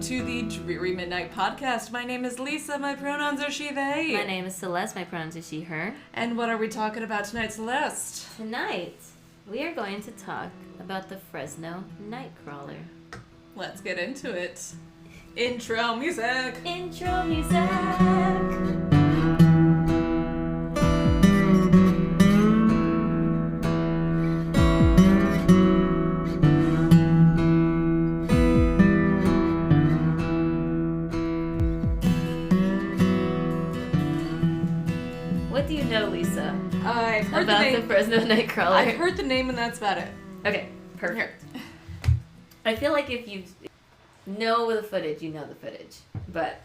to the Dreary Midnight Podcast. My name is Lisa. My pronouns are she, they. My name is Celeste. My pronouns are she, her. And what are we talking about tonight, Celeste? Tonight, we are going to talk about the Fresno Nightcrawler. Let's get into it. Intro music. Intro music. What do you know, Lisa? I've heard about the name. The Fresno Nightcrawler. I've heard the name and that's about it. Okay, perfect. I feel like if you know the footage, you know the footage. But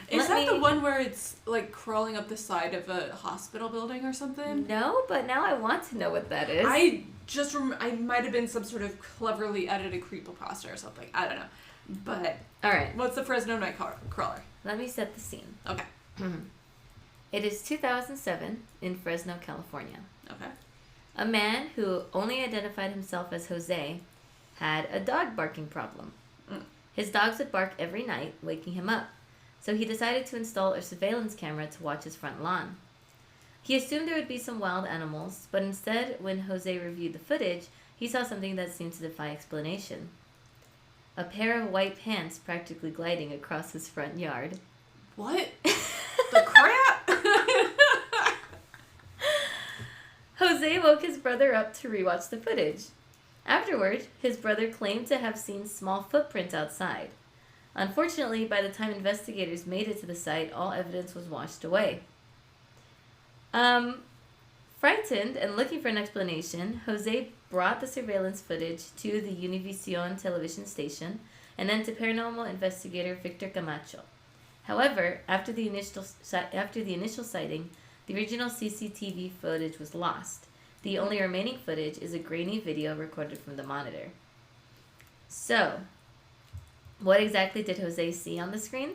is that the one where it's like crawling up the side of a hospital building or something? No, but now I want to know what that is. I just I might have been some sort of cleverly edited creepypasta or something. I don't know. But all right, what's the Fresno Nightcrawler? Let me set the scene. Okay. It is 2007 in Fresno, California. Okay. A man who only identified himself as Jose had a dog barking problem. His dogs would bark every night, waking him up. So he decided to install a surveillance camera to watch his front lawn. He assumed there would be some wild animals, but instead, when Jose reviewed the footage, he saw something that seemed to defy explanation. A pair of white pants practically gliding across his front yard. What? The crap? Jose woke his brother up to rewatch the footage. Afterward, his brother claimed to have seen small footprints outside. Unfortunately, by the time investigators made it to the site, all evidence was washed away. Frightened and looking for an explanation, Jose brought the surveillance footage to the Univision television station and then to paranormal investigator Victor Camacho. However, after the initial sighting, the original CCTV footage was lost. The only remaining footage is a grainy video recorded from the monitor. So, what exactly did Jose see on the screen?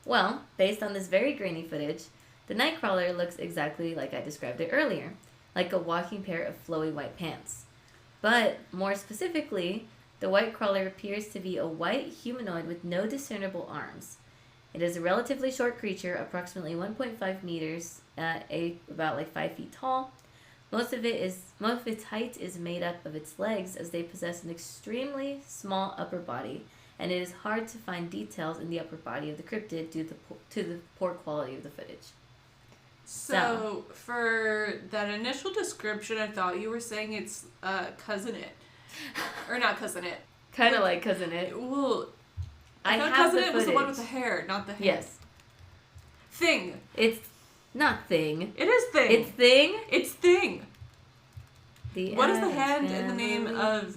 Well, based on this very grainy footage, the Nightcrawler looks exactly like I described it earlier, like a walking pair of flowy white pants. But, more specifically, the white crawler appears to be a white humanoid with no discernible arms. It is a relatively short creature, approximately 1.5 meters, about 5 feet tall. Most of its height is made up of its legs, as they possess an extremely small upper body, and it is hard to find details in the upper body of the cryptid due to the poor quality of the footage. So, for that initial description, I thought you were saying it's Cousin It. Or not Cousin It. Kind of like Cousin It. Well, I thought have Cousin the It was the one footage. with the hair, not the hair. Yes. Thing. It's not Thing. It is Thing. It's Thing? It's Thing. The what is the hand in the name of...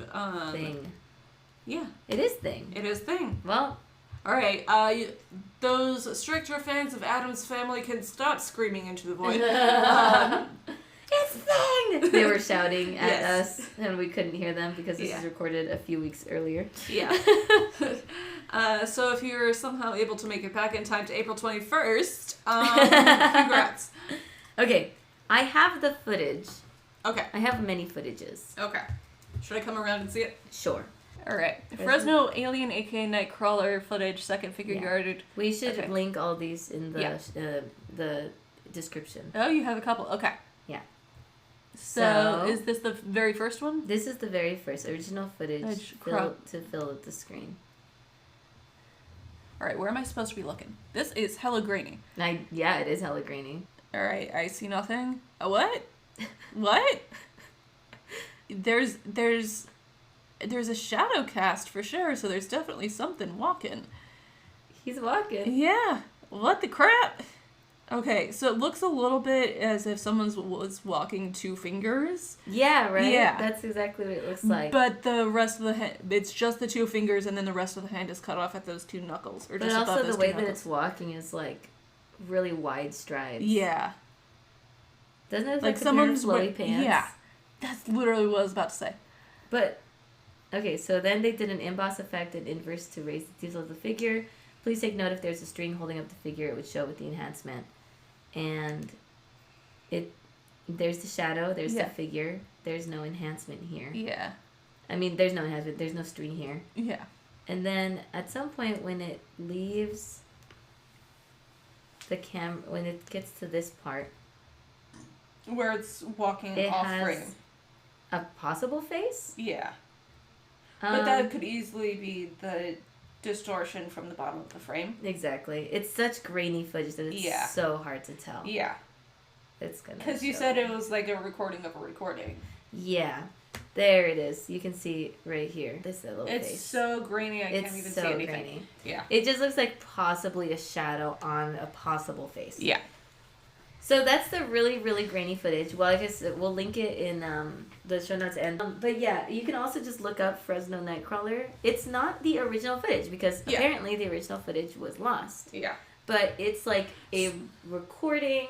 Thing. Yeah. It is Thing. It is Thing. Well... Alright, those stricter fans of Addams Family can stop screaming into the void. It's Thing! They were shouting at us, and we couldn't hear them because this was recorded a few weeks earlier. Yeah. So if you're somehow able to make it back in time to April 21st, congrats. Okay, I have the footage. Okay. I have many footages. Okay. Should I come around and see it? Sure. Alright. Fresno Alien aka Nightcrawler footage, second figure yarded. We should link all these in the description. Oh, you have a couple. Okay. Yeah. So is this the very first one? This is the very first original footage to fill up the screen. Alright, where am I supposed to be looking? This is hella grainy. Yeah, it is hella grainy. Alright, I see nothing. What? What? There's a shadow cast for sure, so there's definitely something walking. He's walking. Yeah. What the crap? Okay, so it looks a little bit as if someone was walking two fingers. Yeah, right? Yeah. That's exactly what it looks like. But the rest of the hand, it's just the two fingers, and then the rest of the hand is cut off at those two knuckles. Or just but above also those the way two that knuckles. it's walking is like really wide strides. Yeah. Doesn't it look like like someone's flowy pants? Yeah. That's literally what I was about to say. But, okay, so then they did an emboss effect and inverse to raise the details of the figure. Please take note if there's a string holding up the figure, it would show with the enhancement. And there's the shadow, there's the figure, there's no enhancement here. Yeah. I mean, there's no enhancement, there's no string here. Yeah. And then at some point when it leaves the when it gets to this part, where it's walking it off has frame. a possible face. Yeah. But that could easily be the distortion from the bottom of the frame. Exactly. It's such grainy footage that it's so hard to tell. Yeah. It's gonna. Because you said it was like a recording of a recording. Yeah. There it is. You can see right here. This little face. It's so grainy, I can't even see anything. Grainy. Yeah. It just looks like possibly a shadow on a possible face. Yeah. So that's the really, really grainy footage. Well, I guess we'll link it in the show notes. But yeah, you can also just look up Fresno Nightcrawler. It's not the original footage because apparently the original footage was lost. Yeah. But it's like a recording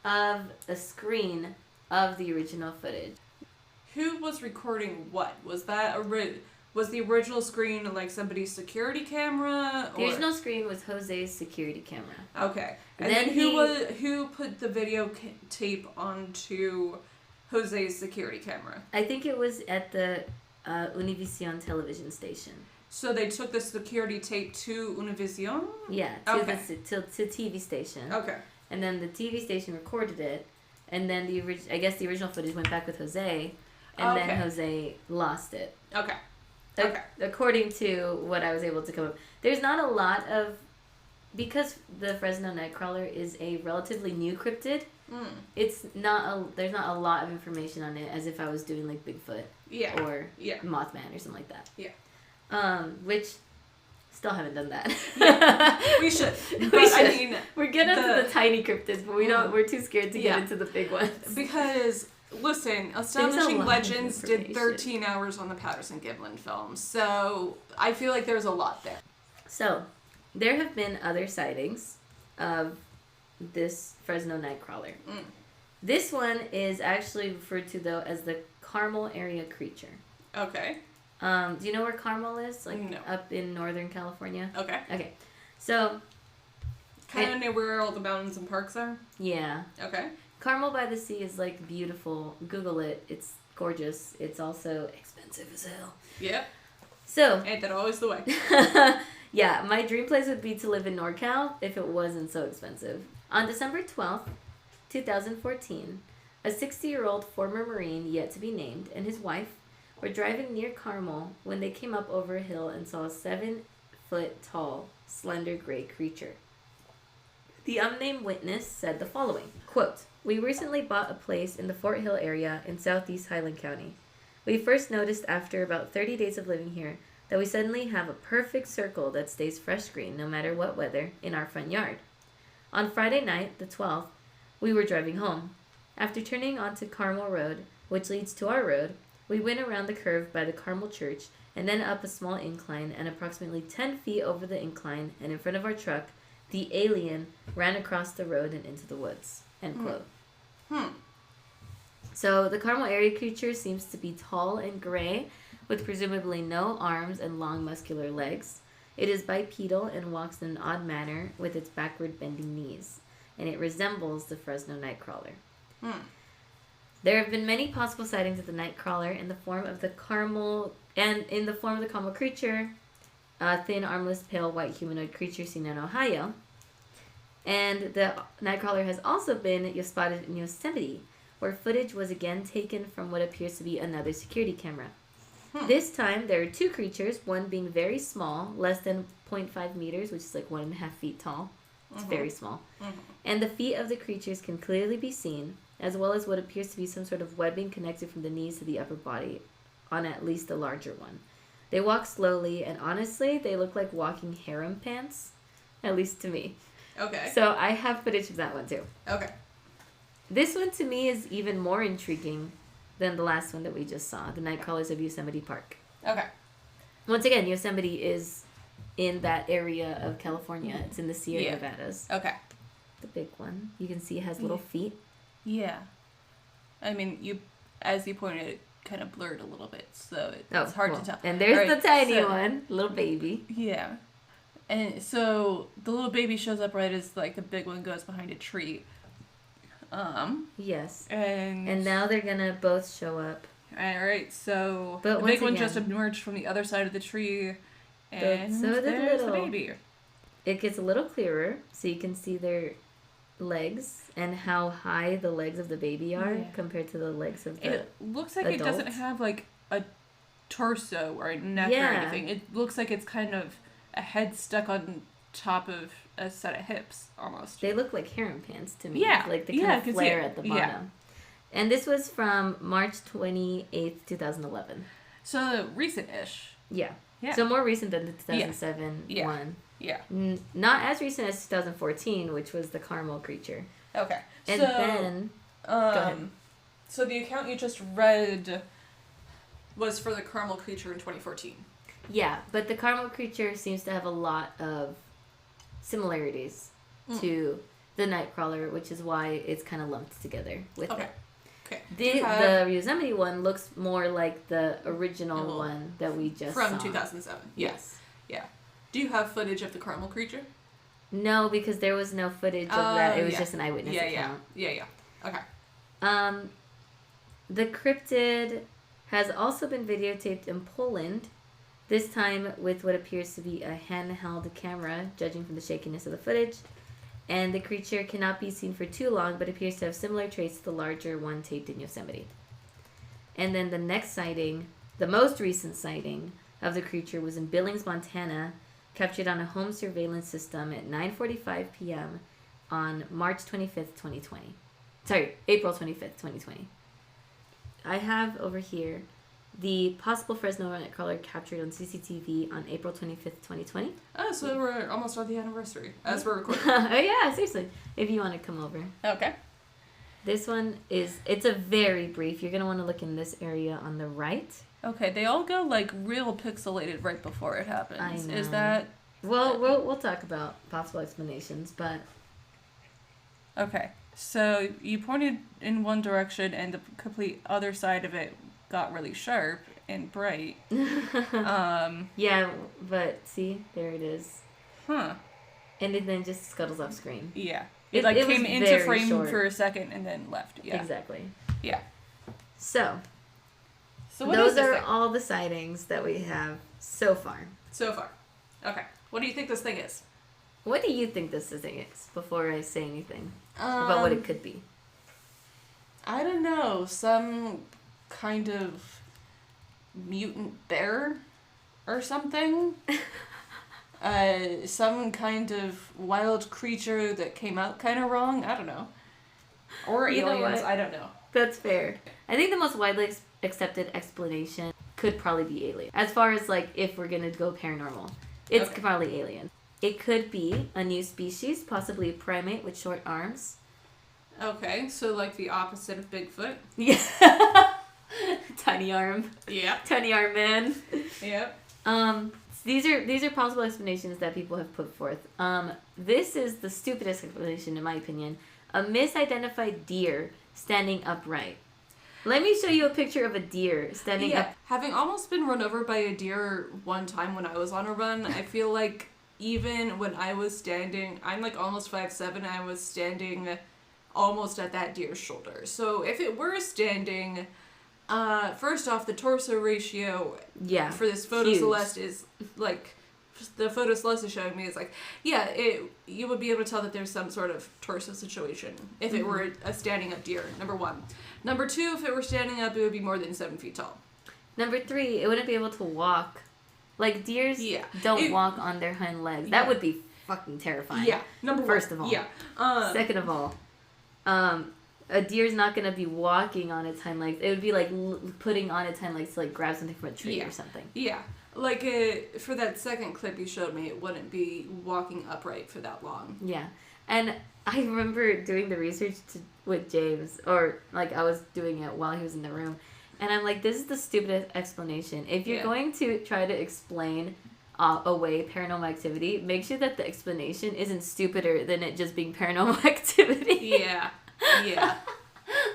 of a screen of the original footage. Who was recording what? Was that was the original screen like somebody's security camera? The original screen was Jose's security camera. Okay. And then who put the video tape onto Jose's security camera? I think it was at the Univision television station. So they took the security tape to Univision? Yeah, to TV station. Okay. And then the TV station recorded it, and then I guess the original footage went back with Jose, and then Jose lost it. Okay. According to what I was able to come up, there's not a lot of, because the Fresno Nightcrawler is a relatively new cryptid. It's not there's not a lot of information on it, as if I was doing like Bigfoot or Mothman or something like that. Yeah. Which still haven't done that. We should. I mean, we're getting into the tiny cryptids, but we're too scared to get into the big ones. Because listen, Astonishing Legends did 13 hours on the Patterson-Gimlin film, so I feel like there's a lot there. So, there have been other sightings of this Fresno Nightcrawler. This one is actually referred to, though, as the Carmel area creature. Okay. Do you know where Carmel is? Like, no. Up in Northern California? Okay. Okay. So... kind of near where all the mountains and parks are? Yeah. Okay. Carmel by the Sea is, like, beautiful. Google it. It's gorgeous. It's also expensive as hell. Yeah. So... ain't that always the way? Yeah, my dream place would be to live in NorCal if it wasn't so expensive. On December 12th, 2014, a 60-year-old former Marine, yet to be named, and his wife were driving near Carmel when they came up over a hill and saw a 7-foot-tall, slender gray creature. The unnamed witness said the following, quote, "We recently bought a place in the Fort Hill area in southeast Highland County. We first noticed after about 30 days of living here that we suddenly have a perfect circle that stays fresh green no matter what weather in our front yard. On Friday night, the 12th, we were driving home. After turning onto Carmel Road, which leads to our road, we went around the curve by the Carmel Church and then up a small incline, and approximately 10 feet over the incline and in front of our truck, the alien ran across the road and into the woods." End quote. So the Carmel area creature seems to be tall and gray, with presumably no arms and long muscular legs. It is bipedal and walks in an odd manner with its backward bending knees, and it resembles the Fresno Nightcrawler. There have been many possible sightings of the Nightcrawler in the form of the Carmel creature, a thin, armless, pale, white humanoid creature seen in Ohio. And the Nightcrawler has also been spotted in Yosemite, where footage was again taken from what appears to be another security camera. This time, there are two creatures, one being very small, less than 0.5 meters, which is like 1.5 feet tall. It's very small. And the feet of the creatures can clearly be seen, as well as what appears to be some sort of webbing connected from the knees to the upper body on at least the larger one. They walk slowly, and honestly, they look like walking harem pants, at least to me. Okay. So I have footage of that one, too. Okay. This one, to me, is even more intriguing than the last one that we just saw, the Nightcrawlers of Yosemite Park. Okay. Once again, Yosemite is in that area of California. It's in the Sierra Nevadas. Okay. The big one. You can see it has little feet. Yeah. I mean, as you pointed, it kind of blurred a little bit, so it's hard to tell. And there's the tiny one, little baby. Yeah. And so the little baby shows up right as like the big one goes behind a tree. Yes. And now they're gonna both show up. Alright, so but the big one just emerged from the other side of the tree, And so did there's the little. baby. It gets a little clearer, so you can see their legs and how high the legs of the baby are compared to the legs of the And it looks like adult. it doesn't have like a torso or a neck or anything. It looks like it's kind of a head stuck on top of a set of hips almost. They look like harem pants to me. Yeah. Like they kind of flare at the bottom. Yeah. And this was from March 28th, 2011. So recent-ish. Yeah. Yeah. So more recent than the 2007 one. Yeah. Not as recent as 2014, which was the caramel creature. Okay. And so, then... go ahead. So the account you just read was for the caramel creature in 2014. Yeah, but the caramel creature seems to have a lot of similarities to the Nightcrawler, which is why it's kind of lumped together with it. Okay. The Yosemite one looks more like the original one that we just from saw. 2007. Yes. Yeah. Do you have footage of the caramel creature? No, because there was no footage of that. It was just an eyewitness account. Yeah. Okay. The cryptid has also been videotaped in Poland, this time with what appears to be a handheld camera, judging from the shakiness of the footage. And the creature cannot be seen for too long, but appears to have similar traits to the larger one taped in Yosemite. And then the next sighting, the most recent sighting of the creature, was in Billings, Montana, captured on a home surveillance system at 9:45 p.m. on March 25th, 2020. Sorry, April 25th, 2020. I have over here the possible Fresno Nightcrawler captured on CCTV on April 25th, 2020. Oh, so we're almost on the anniversary as we're recording. Oh yeah, seriously. If you want to come over. Okay. This one it's a very brief. You're going to want to look in this area on the right. Okay, they all go like real pixelated right before it happens. I know. Is that... Well, we'll talk about possible explanations, but... Okay, so you pointed in one direction and the complete other side of it got really sharp and bright. Yeah, but see, there it is. Huh. And it then just scuttles off screen. Yeah. It came was into very frame short. for a second and then left. Yeah. Exactly. Yeah. So what those is this are thing? all the sightings that we have so far. So far. Okay. What do you think this thing is? What do you think this thing is before I say anything about what it could be? I don't know. Some kind of mutant bear or something. Some kind of wild creature that came out kind of wrong. I don't know. Or You know aliens. what? I don't know. That's fair. I think the most widely accepted explanation could probably be alien. As far as like if we're gonna go paranormal, it's probably alien. It could be a new species, possibly a primate with short arms. Okay, so like the opposite of Bigfoot. Yeah. Tiny arm. Yeah. Tiny arm man. Yep. These are possible explanations that people have put forth. This is the stupidest explanation in my opinion. A misidentified deer standing upright. Let me show you a picture of a deer standing up. Having almost been run over by a deer one time when I was on a run, I feel like even when I was standing, I'm like almost 5'7", I was standing almost at that deer's shoulder. So if it were standing, first off, the torso ratio for this photo huge. Celeste is like, the photo Celeste is showing me is like, you would be able to tell that there's some sort of torso situation if it were a standing up deer, number one. Number two, if it were standing up, it would be more than 7 feet tall. Number three, it wouldn't be able to walk. Like deers don't walk on their hind legs. That would be fucking terrifying. Yeah. First of all. Yeah. Second of all, a deer's not gonna be walking on its hind legs. It would be like putting on its hind legs to like grab something from a tree or something. Yeah. Like for that second clip you showed me, it wouldn't be walking upright for that long. Yeah. And I remember doing the research with James, or like I was doing it while he was in the room, and I'm like, this is the stupidest explanation. If you're going to try to explain away paranormal activity, make sure that the explanation isn't stupider than it just being paranormal activity. Yeah. Yeah.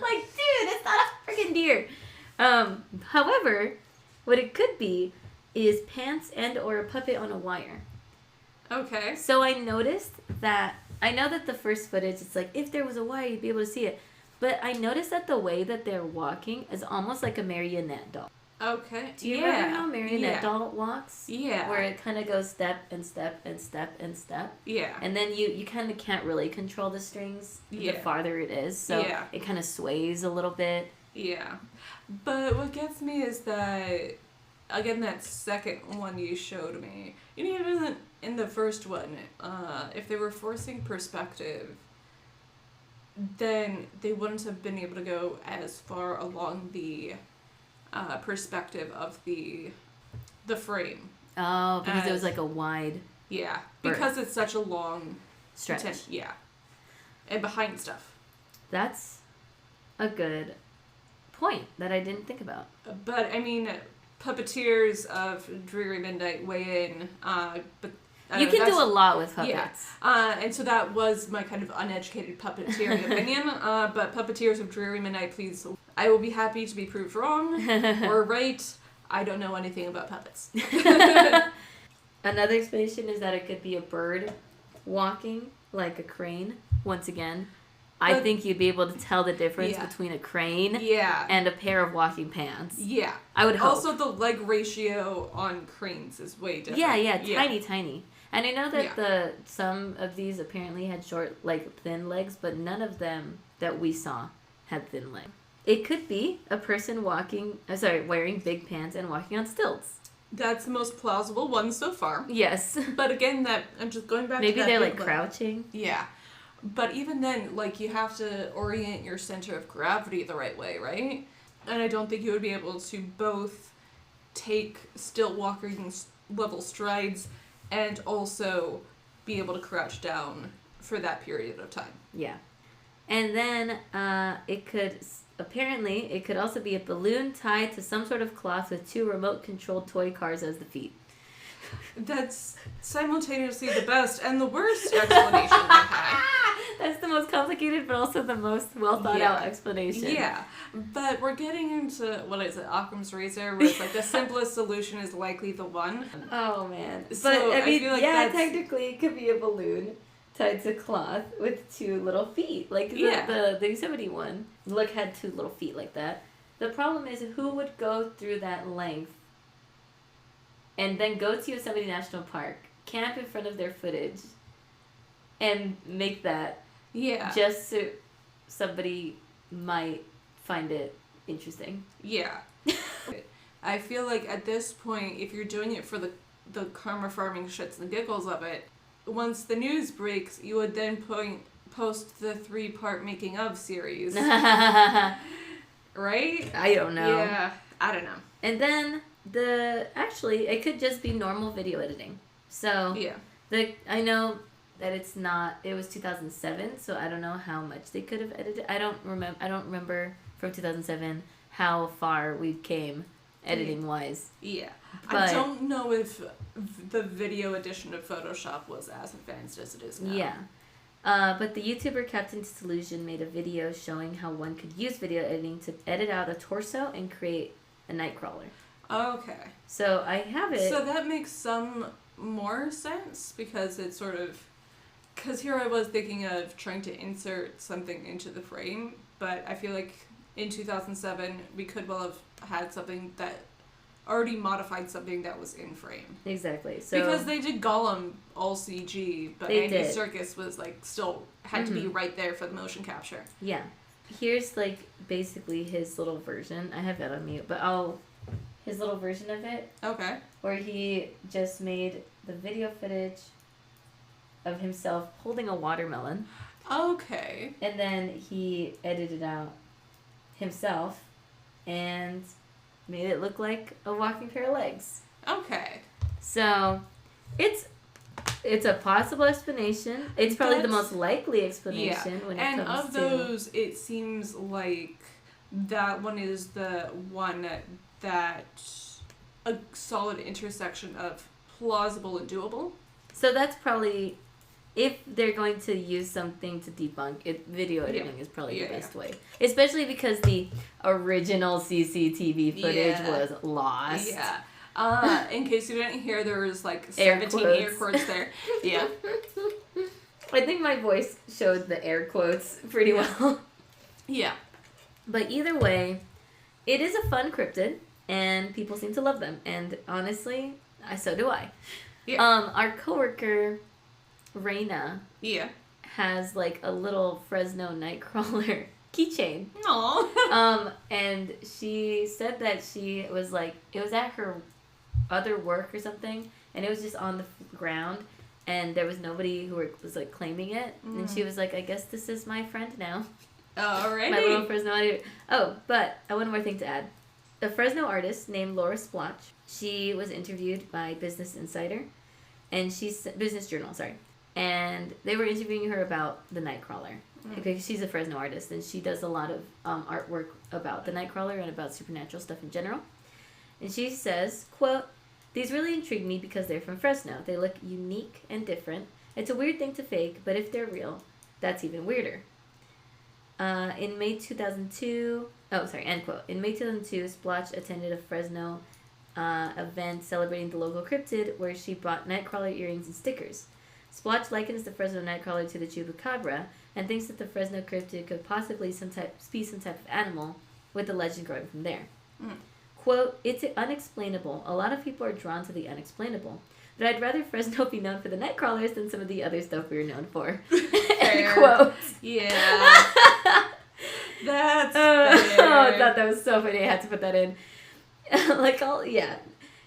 Like, dude, it's not a freaking deer. However, what it could be is pants and or a puppet on a wire. Okay. So I noticed that, I know that the first footage, it's like, if there was a wire, you'd be able to see it. But I noticed that the way that they're walking is almost like a marionette doll. Okay. Do you remember how Marionette Doll walks? Yeah. Where it kind of goes step and step and step and step. Yeah. And then you kind of can't really control the strings the farther it is. So it kind of sways a little bit. Yeah. But what gets me is that, again, that second one you showed me, even in the first one, if they were forcing perspective, then they wouldn't have been able to go as far along the perspective of the frame. Oh, because it was like a wide... Yeah, because it's such a long... stretch. Yeah. And behind stuff. That's a good point that I didn't think about. But, I mean, puppeteers of Dreary Midnight weigh in, but... You can do a lot with puppets. Yeah. And so that was my kind of uneducated puppeteering opinion. But puppeteers of Dreary Midnight, please, I will be happy to be proved wrong or right. I don't know anything about puppets. Another explanation is that it could be a bird walking, like a crane. Once again, I think you'd be able to tell the difference between a crane and a pair of walking pants. Yeah. I would hope. Also, the leg ratio on cranes is way different. Yeah, tiny. And I know that some of these apparently had short, thin legs, but none of them that we saw had thin legs. It could be a person wearing big pants and walking on stilts. That's the most plausible one so far. Yes. But again, I'm just going back to that. Maybe they're crouching. Yeah. But even then, you have to orient your center of gravity the right way, right? And I don't think you would be able to both take stilt walking level strides and also be able to crouch down for that period of time. Yeah. And then it could also be a balloon tied to some sort of cloth with 2 remote-controlled toy cars as the feet. That's simultaneously the best and the worst explanation I've had. That's the most complicated, but also the most well-thought-out explanation. Yeah, but we're getting into, what is it, Occam's razor, where it's the simplest solution is likely the one. Oh, man. So, but, I mean, feel like technically it could be a balloon tied to cloth with 2 little feet. The Yosemite one. Look, had 2 little feet like that. The problem is, who would go through that length and then go to Yosemite National Park, camp in front of their footage, and make that just so somebody might find it interesting. Yeah. I feel like at this point, if you're doing it for the karma farming shits and giggles of it, once the news breaks, you would then post the 3-part making of series. Right? I don't know. Yeah, I don't know. And then it could just be normal video editing. So I know that it was 2007, so I don't know how much they could have edited. I don't remember from 2007 how far we came editing wise. Yeah. But I don't know if the video edition of Photoshop was as advanced as it is now. Yeah. But the YouTuber Captain Disillusion made a video showing how one could use video editing to edit out a torso and create a nightcrawler. Okay. So I have it. So that makes some more sense because it's sort of... Because here I was thinking of trying to insert something into the frame, but I feel like in 2007 we could well have had something that already modified something that was in frame. Exactly. So because they did Gollum all CG, but Andy Serkis was still had to be right there for the motion capture. Yeah. Here's basically his little version. I have that on mute, but his little version of it. Okay. Where he just made the video footage of himself holding a watermelon. Okay. And then he edited out himself and made it look like a walking pair of legs. Okay. So, it's a possible explanation. It's probably the most likely explanation when it comes to... And of those, it seems like that one is the one that a solid intersection of plausible and doable. So that's probably... If they're going to use something to debunk it, video editing is probably the best way. Especially because the original CCTV footage was lost. Yeah. In case you didn't hear, there was 17 air quotes there. Yeah. I think my voice showed the air quotes pretty well. Yeah. But either way, it is a fun cryptid. and people seem to love them. And honestly, so do I. Yeah. Our coworker, Raina, has like a little Fresno Nightcrawler keychain. Aww. And she said that she was like, it was at her other work or something, and it was just on the ground, and there was nobody who was like claiming it, and she was like, I guess this is my friend now. Alrighty. My little Fresno. Oh, but one more thing to add. A Fresno artist named Laura Splotch, she was interviewed by Business Insider, and Business Journal, sorry. And they were interviewing her about the Nightcrawler, because she's a Fresno artist, and she does a lot of artwork about the Nightcrawler and about supernatural stuff in general. And she says, quote, "These really intrigue me because they're from Fresno. They look unique and different. It's a weird thing to fake, but if they're real, that's even weirder." In May 2002, end quote. In May 2002, Splotch attended a Fresno event celebrating the local cryptid where she bought Nightcrawler earrings and stickers. Splotch likens the Fresno Nightcrawler to the Chupacabra and thinks that the Fresno cryptid could possibly be some type of animal, with the legend growing from there. Quote, "It's unexplainable. A lot of people are drawn to the unexplainable. But I'd rather Fresno be known for the Nightcrawlers than some of the other stuff we were known for." End quote. Yeah. That's fair. I thought that was so funny. I had to put that in.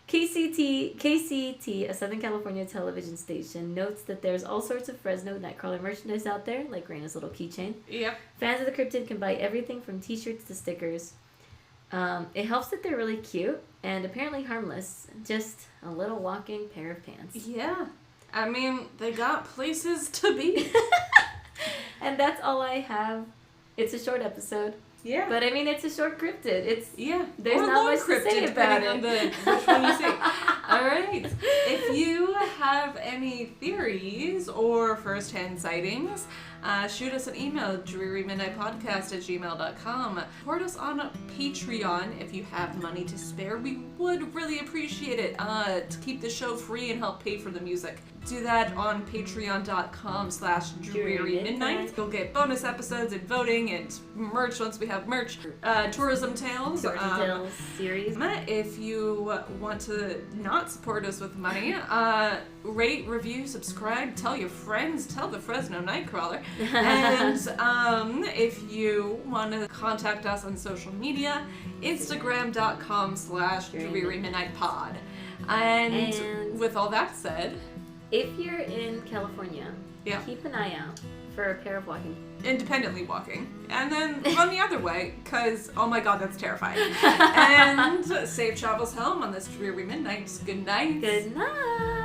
KCT, a Southern California television station, notes that there's all sorts of Fresno Nightcrawler merchandise out there, like Raina's little keychain. Yep. Fans of the cryptid can buy everything from t-shirts to stickers. It helps that they're really cute and apparently harmless. Just a little walking pair of pants. Yeah. I mean, they got places to be. And that's all I have. It's a short episode. Yeah. But I mean, it's a short cryptid. There's or not much cryptid, to say about it. on which one you see. All right. If you have any theories or first-hand sightings, shoot us an email, drearymidnightpodcast@gmail.com. Support us on Patreon if you have money to spare. We would really appreciate it to keep the show free and help pay for the music. Do that on patreon.com/drearymidnight. You'll get bonus episodes and voting and merch once we have merch. Tourism Tales. Series. If you want to not support us with money, rate, review, subscribe, tell your friends, tell the Fresno Nightcrawler. And if you want to contact us on social media, Instagram.com/drearymidnightpod. And with all that said, if you're in California, keep an eye out for a pair of independently walking, and then run the other way, because, oh my god, that's terrifying. And safe travels home on this dreary midnight. Good night. Good night.